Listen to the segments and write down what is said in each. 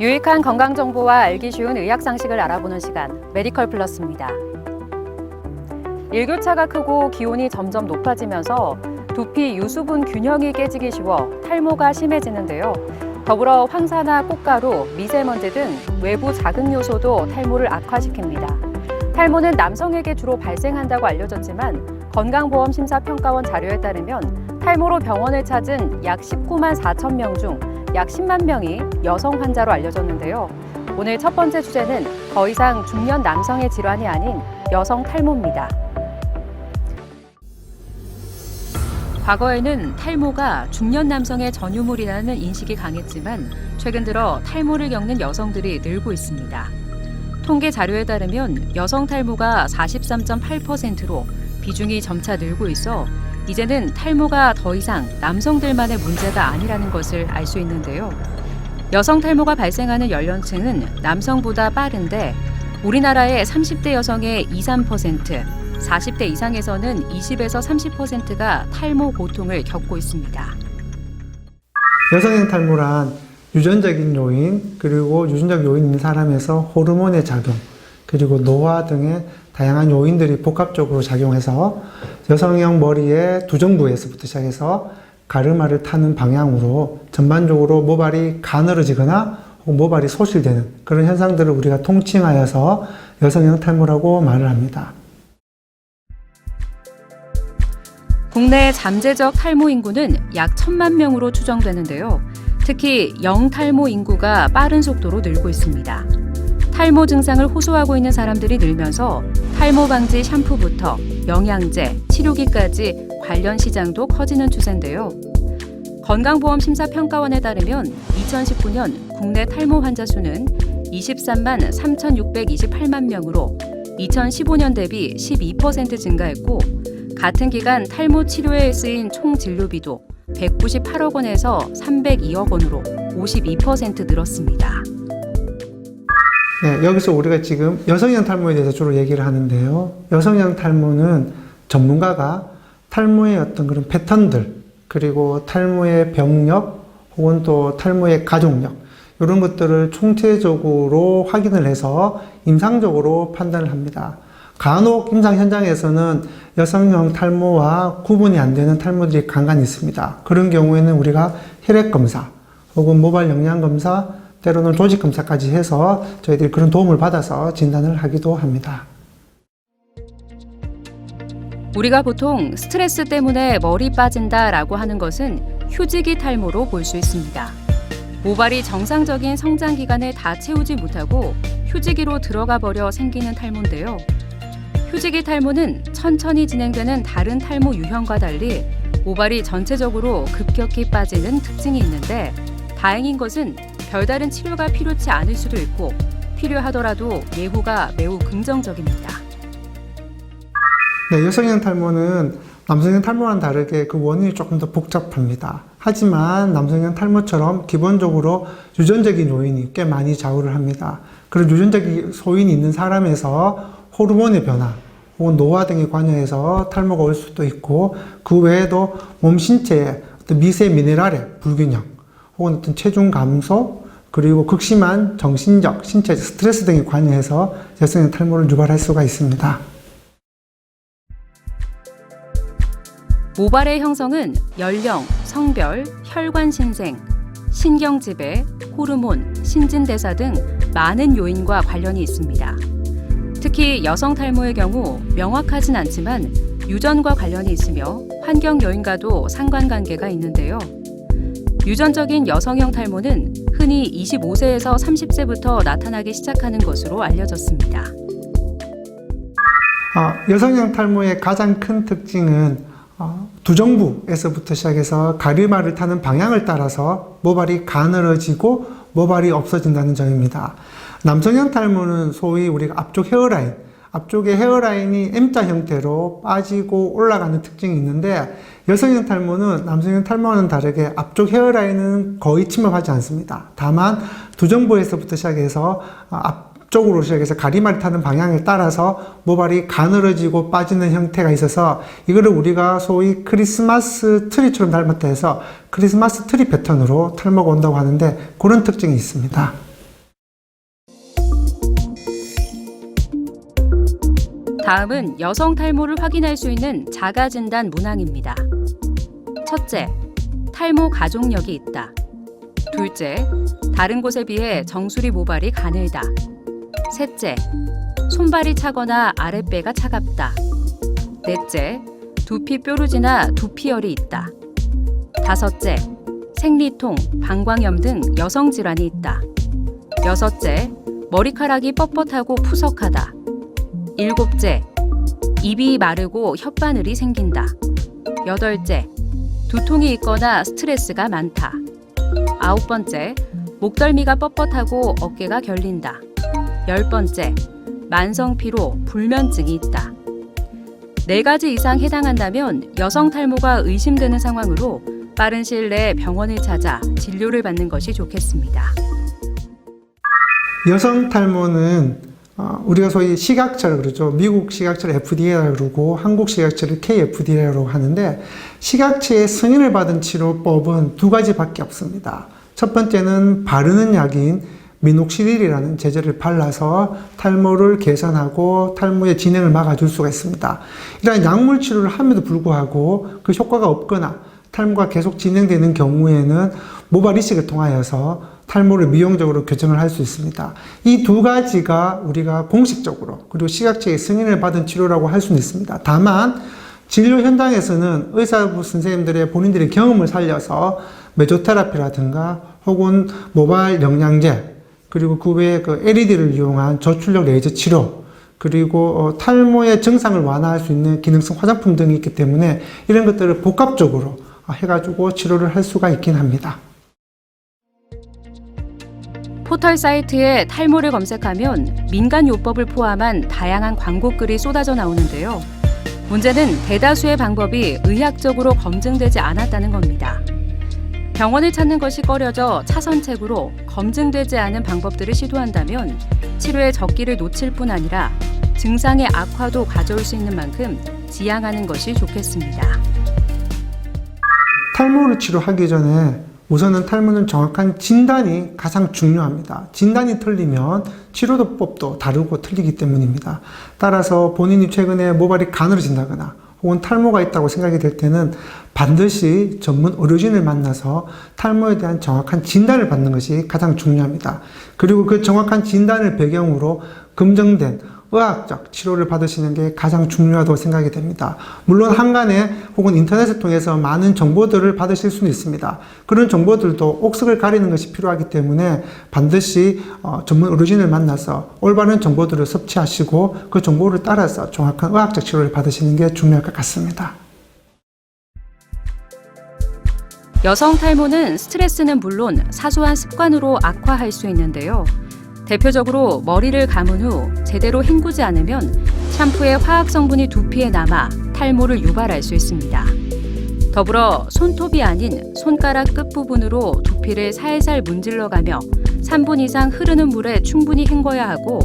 유익한 건강정보와 알기 쉬운 의학상식을 알아보는 시간, 메디컬 플러스입니다. 일교차가 크고 기온이 점점 높아지면서 두피 유수분 균형이 깨지기 쉬워 탈모가 심해지는데요. 더불어 황사나 꽃가루, 미세먼지 등 외부 자극 요소도 탈모를 악화시킵니다. 탈모는 남성에게 주로 발생한다고 알려졌지만 건강보험심사평가원 자료에 따르면 탈모로 병원을 찾은 약 19만 4천 명 중 약 10만 명이 여성 환자로 알려졌는데요. 오늘 첫 번째 주제는 더 이상 중년 남성의 질환이 아닌 여성 탈모입니다. 과거에는 탈모가 중년 남성의 전유물이라는 인식이 강했지만 최근 들어 탈모를 겪는 여성들이 늘고 있습니다. 통계 자료에 따르면 여성 탈모가 43.8%로 비중이 점차 늘고 있어 이제는 탈모가 더 이상 남성들만의 문제가 아니라는 것을 알 수 있는데요. 여성 탈모가 발생하는 연령층은 남성보다 빠른데 우리나라의 30대 여성의 23%, 40대 이상에서는 20에서 30%가 탈모 고통을 겪고 있습니다. 여성형 탈모란 유전적인 요인, 그리고 유전적 요인 있는 사람에서 호르몬의 작용, 그리고 노화 등의 다양한 요인들이 복합적으로 작용해서 여성형 머리의 두정부에서부터 시작해서 가르마를 타는 방향으로 전반적으로 모발이 가늘어지거나 혹은 모발이 소실되는 그런 현상들을 우리가 통칭하여서 여성형 탈모라고 말을 합니다. 국내 잠재적 탈모 인구는 약 1,000만 명으로 추정되는데요. 특히 영탈모 인구가 빠른 속도로 늘고 있습니다. 탈모 증상을 호소하고 있는 사람들이 늘면서 탈모 방지 샴푸부터 영양제, 치료기까지 관련 시장도 커지는 추세인데요. 건강보험심사평가원에 따르면 2019년 국내 탈모 환자 수는 23만 3,628만 명으로 2015년 대비 12% 증가했고 같은 기간 탈모 치료에 쓰인 총 진료비도 198억 원에서 302억 원으로 52% 늘었습니다. 네, 여기서 우리가 지금 여성형 탈모에 대해서 주로 얘기를 하는데요. 여성형 탈모는 전문가가 탈모의 어떤 그런 패턴들, 그리고 탈모의 병력, 혹은 또 탈모의 가족력, 이런 것들을 총체적으로 확인을 해서 임상적으로 판단을 합니다. 간혹 임상 현장에서는 여성형 탈모와 구분이 안 되는 탈모들이 간간히 있습니다. 그런 경우에는 우리가 혈액 검사, 혹은 모발 영양 검사, 때로는 조직 검사까지 해서 저희들이 그런 도움을 받아서 진단을 하기도 합니다. 우리가 보통 스트레스 때문에 머리 빠진다라고 하는 것은 휴지기 탈모로 볼 수 있습니다. 모발이 정상적인 성장 기간을 다 채우지 못하고 휴지기로 들어가 버려 생기는 탈모인데요. 휴지기 탈모는 천천히 진행되는 다른 탈모 유형과 달리 모발이 전체적으로 급격히 빠지는 특징이 있는데 다행인 것은 별다른 치료가 필요치 않을 수도 있고 필요하더라도 예후가 매우 긍정적입니다. 네, 여성형 탈모는 남성형 탈모와는 다르게 그 원인이 조금 더 복잡합니다. 하지만 남성형 탈모처럼 기본적으로 유전적인 요인이 꽤 많이 좌우를 합니다. 그런 유전적인 소인이 있는 사람에서 호르몬의 변화, 혹은 노화 등에 관여해서 탈모가 올 수도 있고 그 외에도 몸 신체의 어떤 미세 미네랄의 불균형, 혹은 어떤 체중 감소, 그리고 극심한 정신적, 신체적 스트레스 등에 관여해서 여성형 탈모를 유발할 수가 있습니다. 모발의 형성은 연령, 성별, 혈관 신생, 신경지배, 호르몬, 신진대사 등 많은 요인과 관련이 있습니다. 특히 여성 탈모의 경우 명확하진 않지만 유전과 관련이 있으며 환경 요인과도 상관관계가 있는데요. 유전적인 여성형 탈모는 흔히 25세에서 30세부터 나타나기 시작하는 것으로 알려졌습니다. 여성형 탈모의 가장 큰 특징은 두정부에서부터 시작해서 가르마를 타는 방향을 따라서 모발이 가늘어지고 모발이 없어진다는 점입니다. 남성형 탈모는 소위 우리가 앞쪽 헤어라인, 앞쪽에 헤어라인이 M자 형태로 빠지고 올라가는 특징이 있는데 여성형 탈모는 남성형 탈모와는 다르게 앞쪽 헤어라인은 거의 침범하지 않습니다. 다만 두정부에서부터 시작해서 앞쪽으로 시작해서 가리마를 타는 방향에 따라서 모발이 가늘어지고 빠지는 형태가 있어서 이거를 우리가 소위 크리스마스 트리처럼 닮았다 해서 크리스마스 트리 패턴으로 탈모가 온다고 하는데 그런 특징이 있습니다. 다음은 여성 탈모를 확인할 수 있는 자가진단 문항입니다. 첫째, 탈모 가족력이 있다. 둘째, 다른 곳에 비해 정수리 모발이 가늘다. 셋째, 손발이 차거나 아랫배가 차갑다. 넷째, 두피 뾰루지나 두피열이 있다. 다섯째, 생리통, 방광염 등 여성 질환이 있다. 여섯째, 머리카락이 뻣뻣하고 푸석하다. 일곱째, 입이 마르고 혓바늘이 생긴다. 여덟째, 두통이 있거나 스트레스가 많다. 아홉 번째, 목덜미가 뻣뻣하고 어깨가 결린다. 열 번째, 만성 피로, 불면증이 있다. 4가지 이상 해당한다면 여성 탈모가 의심되는 상황으로 빠른 시일 내에 병원을 찾아 진료를 받는 것이 좋겠습니다. 여성 탈모는 우리가 소위 식약처를 그러죠. 미국 식약처를 FDA라고 그러고 한국 식약처를 KFDA라고 하는데 식약처의 승인을 받은 치료법은 2가지밖에 없습니다. 첫 번째는 바르는 약인 미녹시딜이라는 제제를 발라서 탈모를 개선하고 탈모의 진행을 막아줄 수가 있습니다. 이러한 약물 치료를 함에도 불구하고 그 효과가 없거나 탈모가 계속 진행되는 경우에는 모발 이식을 통하여서 탈모를 미용적으로 교정을 할 수 있습니다. 이 2가지가 우리가 공식적으로 그리고 식약처의 승인을 받은 치료라고 할 수는 있습니다. 다만 진료 현장에서는 의사부 선생님들의 본인들의 경험을 살려서 메조테라피라든가 혹은 모발 영양제 그리고 그 외에 그 LED를 이용한 저출력 레이저 치료 그리고 탈모의 증상을 완화할 수 있는 기능성 화장품 등이 있기 때문에 이런 것들을 복합적으로 해가지고 치료를 할 수가 있긴 합니다. 포털 사이트에 탈모를 검색하면 민간요법을 포함한 다양한 광고글이 쏟아져 나오는데요. 문제는 대다수의 방법이 의학적으로 검증되지 않았다는 겁니다. 병원을 찾는 것이 꺼려져 차선책으로 검증되지 않은 방법들을 시도한다면 치료의 적기를 놓칠 뿐 아니라 증상의 악화도 가져올 수 있는 만큼 지양하는 것이 좋겠습니다. 탈모를 치료하기 전에 우선은 탈모는 정확한 진단이 가장 중요합니다. 진단이 틀리면 치료법도 다르고 틀리기 때문입니다. 따라서 본인이 최근에 모발이 가늘어진다거나 혹은 탈모가 있다고 생각이 될 때는 반드시 전문 의료진을 만나서 탈모에 대한 정확한 진단을 받는 것이 가장 중요합니다. 그리고 그 정확한 진단을 배경으로 검증된 의학적 치료를 받으시는 게 가장 중요하다고 생각이 됩니다. 물론 한간에 혹은 인터넷을 통해서 많은 정보들을 받으실 수는 있습니다. 그런 정보들도 옥석을 가리는 것이 필요하기 때문에 반드시 전문 의료진을 만나서 올바른 정보들을 섭취하시고 그 정보를 따라서 정확한 의학적 치료를 받으시는 게 중요할 것 같습니다. 여성 탈모는 스트레스는 물론 사소한 습관으로 악화할 수 있는데요. 대표적으로 머리를 감은 후 제대로 헹구지 않으면 샴푸의 화학 성분이 두피에 남아 탈모를 유발할 수 있습니다. 더불어 손톱이 아닌 손가락 끝부분으로 두피를 살살 문질러가며 3분 이상 흐르는 물에 충분히 헹궈야 하고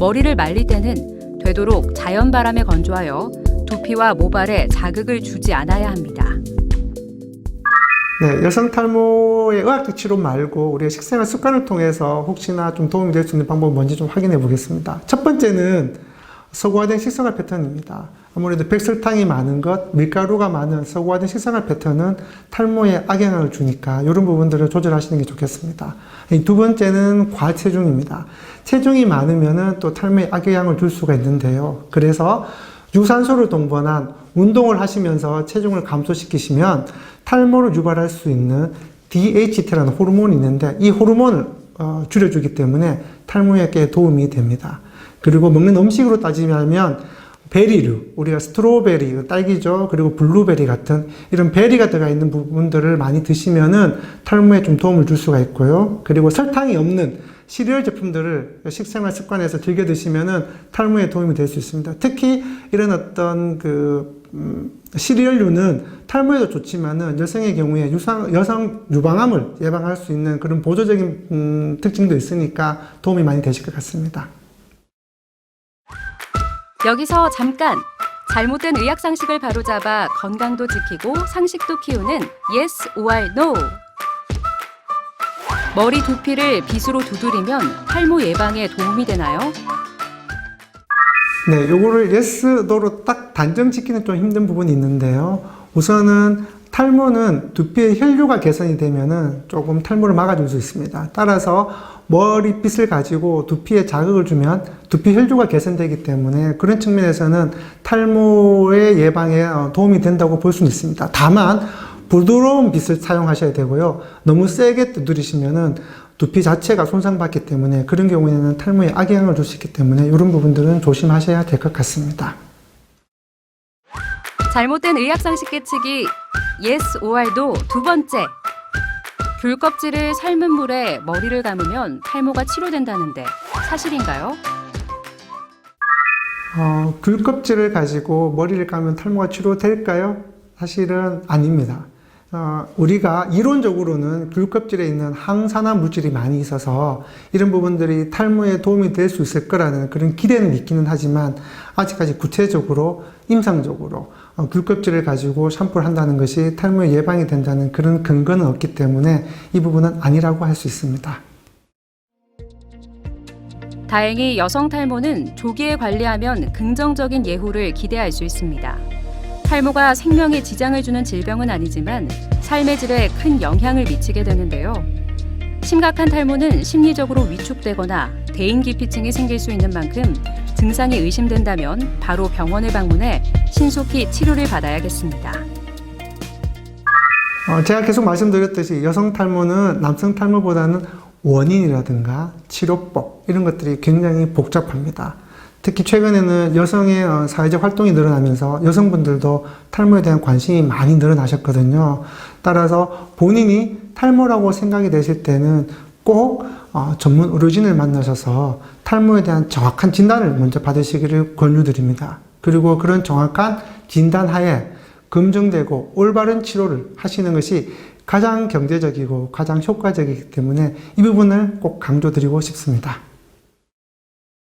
머리를 말릴 때는 되도록 자연 바람에 건조하여 두피와 모발에 자극을 주지 않아야 합니다. 네, 여성 탈모의 의학적 치료 말고 우리가 식생활 습관을 통해서 혹시나 좀 도움이 될 수 있는 방법은 뭔지 좀 확인해 보겠습니다. 첫 번째는 서구화된 식생활 패턴입니다. 아무래도 백설탕이 많은 것, 밀가루가 많은 서구화된 식생활 패턴은 탈모에 악영향을 주니까 이런 부분들을 조절하시는 게 좋겠습니다. 두 번째는 과체중입니다. 체중이 많으면 또 탈모에 악영향을 줄 수가 있는데요. 그래서 유산소를 동반한 운동을 하시면서 체중을 감소시키시면 탈모를 유발할 수 있는 DHT라는 호르몬이 있는데 이 호르몬을 줄여주기 때문에 탈모에 도움이 됩니다. 그리고 먹는 음식으로 따지면 베리류, 우리가 스트로베리, 딸기죠. 그리고 블루베리 같은 이런 베리가 들어가 있는 부분들을 많이 드시면은 탈모에 좀 도움을 줄 수가 있고요. 그리고 설탕이 없는 시리얼 제품들을 식생활 습관에서 즐겨 드시면은 탈모에 도움이 될 수 있습니다. 특히 이런 어떤 시리얼류는 탈모에도 좋지만은 여성의 경우에 여성 유방암을 예방할 수 있는 그런 보조적인 특징도 있으니까 도움이 많이 되실 것 같습니다. 여기서 잠깐! 잘못된 의학 상식을 바로잡아 건강도 지키고 상식도 키우는 Yes or No! 머리 두피를 빗으로 두드리면 탈모 예방에 도움이 되나요? 네, 요거를 yes, no로 딱 단정 짓기는 좀 힘든 부분이 있는데요. 우선은 탈모는 두피의 혈류가 개선이 되면은 조금 탈모를 막아줄 수 있습니다. 따라서 머리빗을 가지고 두피에 자극을 주면 두피 혈류가 개선되기 때문에 그런 측면에서는 탈모의 예방에 도움이 된다고 볼 수는 있습니다. 다만 부드러운 빗을 사용하셔야 되고요. 너무 세게 두드리시면은 두피 자체가 손상받기 때문에 그런 경우에는 탈모에 악영향을 줄 수 있기 때문에 이런 부분들은 조심하셔야 될 것 같습니다. 잘못된 의학상식 깨치기 yes or도 두 번째. 귤 껍질을 삶은 물에 머리를 감으면 탈모가 치료된다는데 사실인가요? 귤 껍질을 가지고 머리를 감으면 탈모가 치료될까요? 사실은 아닙니다. 우리가 이론적으로는 귤 껍질에 있는 항산화 물질이 많이 있어서 이런 부분들이 탈모에 도움이 될 수 있을 거라는 그런 기대는 있기는 하지만 아직까지 구체적으로 임상적으로 귤 껍질을 가지고 샴푸를 한다는 것이 탈모에 예방이 된다는 그런 근거는 없기 때문에 이 부분은 아니라고 할 수 있습니다. 다행히 여성 탈모는 조기에 관리하면 긍정적인 예후를 기대할 수 있습니다. 탈모가 생명에 지장을 주는 질병은 아니지만 삶의 질에 큰 영향을 미치게 되는데요. 심각한 탈모는 심리적으로 위축되거나 대인기피증이 생길 수 있는 만큼 증상이 의심된다면 바로 병원을 방문해 신속히 치료를 받아야겠습니다. 제가 계속 말씀드렸듯이 여성 탈모는 남성 탈모보다는 원인이라든가 치료법 이런 것들이 굉장히 복잡합니다. 특히 최근에는 여성의 사회적 활동이 늘어나면서 여성분들도 탈모에 대한 관심이 많이 늘어나셨거든요. 따라서 본인이 탈모라고 생각이 되실 때는 꼭 전문 의료진을 만나셔서 탈모에 대한 정확한 진단을 먼저 받으시기를 권유드립니다. 그리고 그런 정확한 진단 하에 검증되고 올바른 치료를 하시는 것이 가장 경제적이고 가장 효과적이기 때문에 이 부분을 꼭 강조드리고 싶습니다.